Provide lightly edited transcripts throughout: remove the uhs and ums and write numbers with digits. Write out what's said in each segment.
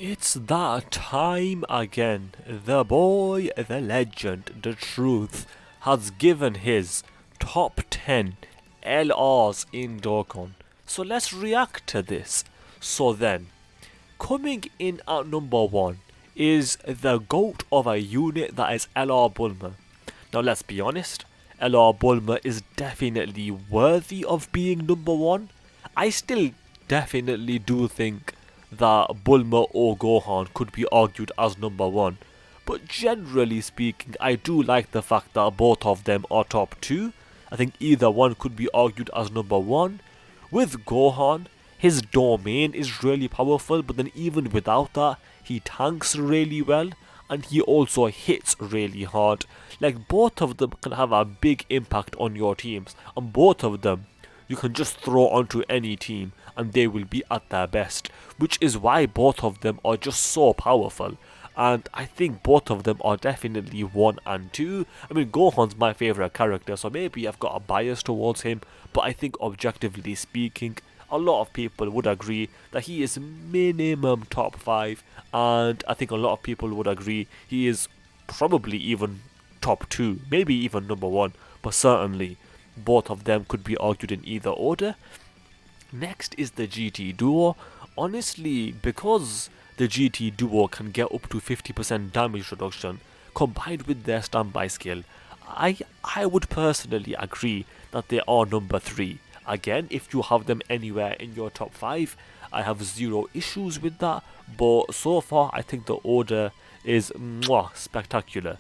It's that time again. The boy, the legend, the truth has given his top 10 LRs in Dokkan. So let's react to this. So then, coming in at number 1 is the GOAT of a unit that is LR Bulma. Now let's be honest, LR Bulma is definitely worthy of being number 1. I still definitely do think that Bulma or Gohan could be argued as number 1. But generally speaking, I do like the fact that both of them are top 2. I think either one could be argued as number 1. With Gohan, his domain is really powerful, but then even without that, he tanks really well and he also hits really hard. Like, both of them can have a big impact on your teams, and both of them you can just throw onto any team and they will be at their best, which is why both of them are just so powerful. And I think both of them are definitely 1 and 2. I mean, Gohan's my favourite character, so maybe I've got a bias towards him, but I think objectively speaking, a lot of people would agree that he is minimum top 5, and I think a lot of people would agree he is probably even top 2, maybe even number 1, but certainly both of them could be argued in either order. Next is the GT Duo. Honestly, because the GT Duo can get up to 50% damage reduction combined with their standby skill, I would personally agree that they are number 3. Again, if you have them anywhere in your top 5, I have zero issues with that, but so far I think the order is spectacular.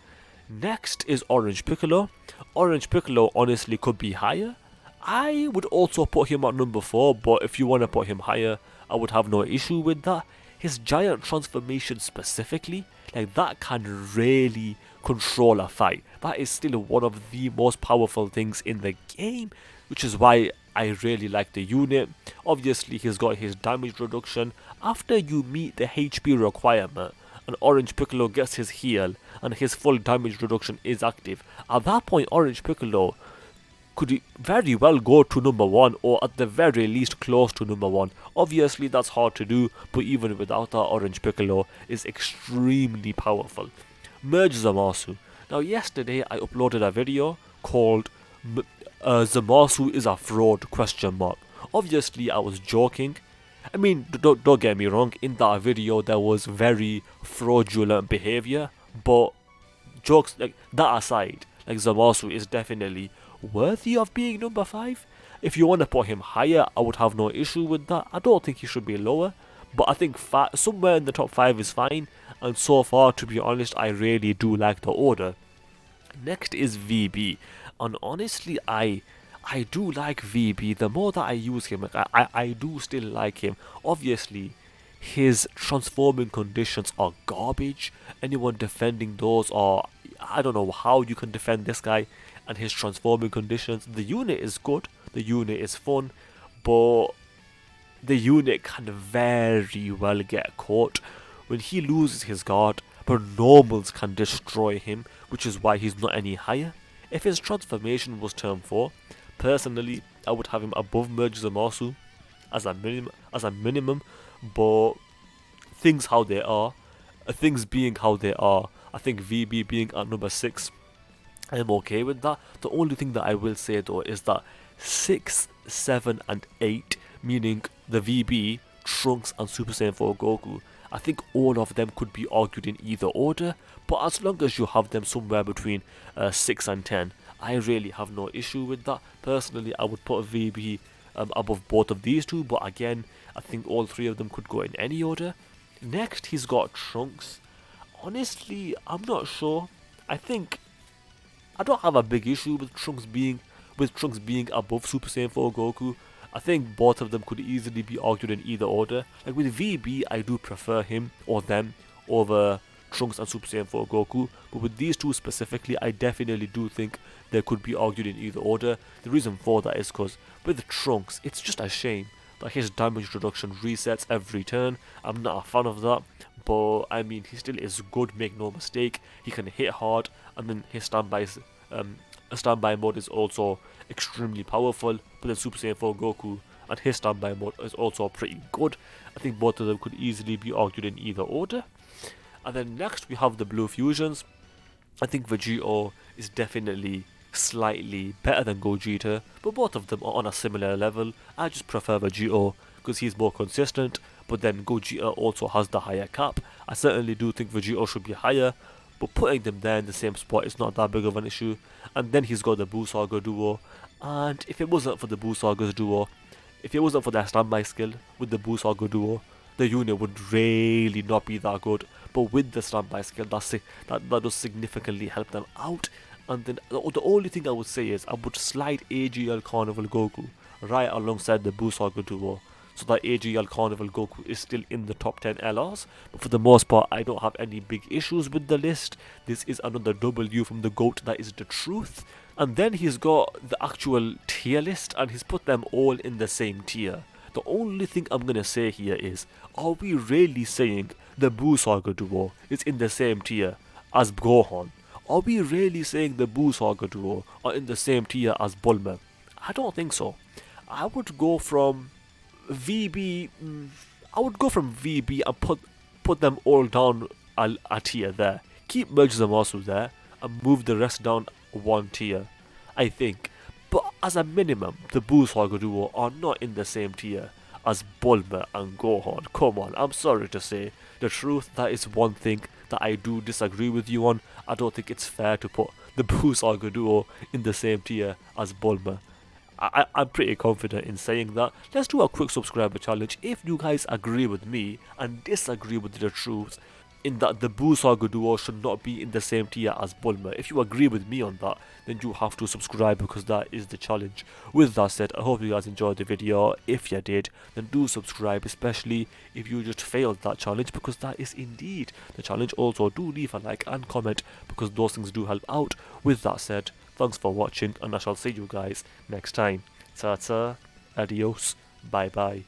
Next is Orange Piccolo. Orange Piccolo honestly could be higher. I would also put him at number 4, but if you want to put him higher, I would have no issue with that. His giant transformation specifically, like, that can really control a fight. That is still one of the most powerful things in the game, which is why I really like the unit. Obviously, he's got his damage reduction. After you meet the HP requirement, and Orange Piccolo gets his heal, and his full damage reduction is active, at that point Orange Piccolo could very well go to number 1, or at the very least close to number 1. Obviously that's hard to do, but even without that, Orange Piccolo is extremely powerful. Merge Zamasu. Now yesterday I uploaded a video called Zamasu is a fraud ? Obviously I was joking. I mean, don't get me wrong, in that video there was very fraudulent behavior, but jokes like that aside, like, Zamasu is definitely worthy of being number 5. If you want to put him higher, I would have no issue with that. I don't think he should be lower, but I think somewhere in the top 5 is fine, and so far, to be honest, I really do like the order. Next is VB, and honestly, I do like VB. The more that I use him, I do still like him. Obviously, his transforming conditions are garbage. Anyone defending those are... I don't know how you can defend this guy and his transforming conditions. The unit is good, the unit is fun, but the unit can very well get caught. When he loses his guard, but normals can destroy him, which is why he's not any higher. If his transformation was turn 4, personally, I would have him above Merge Zamasu as a minimum, but things being how they are, I think VB being at number 6, I'm okay with that. The only thing that I will say though is that 6, 7 and 8, meaning the VB, Trunks and Super Saiyan 4 Goku, I think all of them could be argued in either order, but as long as you have them somewhere between 6 and 10, I really have no issue with that. Personally, I would put VB above both of these two, but again, I think all 3 of them could go in any order. Next, he's got Trunks. Honestly, I'm not sure. I don't have a big issue with Trunks being above Super Saiyan 4 Goku. I think both of them could easily be argued in either order. Like, with VB, I do prefer him or them over Trunks and Super Saiyan 4 Goku, but with these two specifically, I definitely do think they could be argued in either order. The reason for that is because with Trunks, it's just a shame that his damage reduction resets every turn. I'm not a fan of that, but I mean, he still is good, make no mistake. He can hit hard, and then his standby mode is also extremely powerful. But then Super Saiyan 4 Goku, and his standby mode is also pretty good. I think both of them could easily be argued in either order. And then next we have the blue fusions. I think Vegito is definitely slightly better than Gogeta, but both of them are on a similar level. I just prefer Vegito because he's more consistent, but then Gogeta also has the higher cap. I certainly do think Vegito should be higher, but putting them there in the same spot is not that big of an issue. And then he's got the Buu Saga duo, and if it wasn't for the Buu Saga's duo, if it wasn't for their standby skill with the Buu Saga duo, the unit would really not be that good. But with the standby skill, that does significantly help them out. And then the only thing I would say is I would slide AGL Carnival Goku right alongside the Buu Saga duo, so that AGL Carnival Goku is still in the top 10 LRs. But for the most part, I don't have any big issues with the list. This is another W from the GOAT, that is the truth. And then he's got the actual tier list, and he's put them all in the same tier. The only thing I'm gonna say here is, are we really saying the Buu Saga duo is in the same tier as Gohan? Are we really saying the Buu Saga duo are in the same tier as Bulma? I don't think so. I would go from VB. I would go from VB and put them all down a tier there. Keep Merge Zamasu there and move the rest down one tier, I think. But as a minimum, the Buu Saga duo are not in the same tier as Bulma and Gohan. Come on, I'm sorry to say. The truth, that is one thing that I do disagree with you on. I don't think it's fair to put the Buu Saga duo in the same tier as Bulma. I'm pretty confident in saying that. Let's do a quick subscriber challenge. If you guys agree with me and disagree with the truth in that the Buu Saga duo should not be in the same tier as Bulma, if you agree with me on that, then you have to subscribe, because that is the challenge. With that said, I hope you guys enjoyed the video. If you did, then do subscribe, especially if you just failed that challenge, because that is indeed the challenge. Also, do leave a like and comment, because those things do help out. With that said, thanks for watching, and I shall see you guys next time. Ta-ta, adios, bye-bye.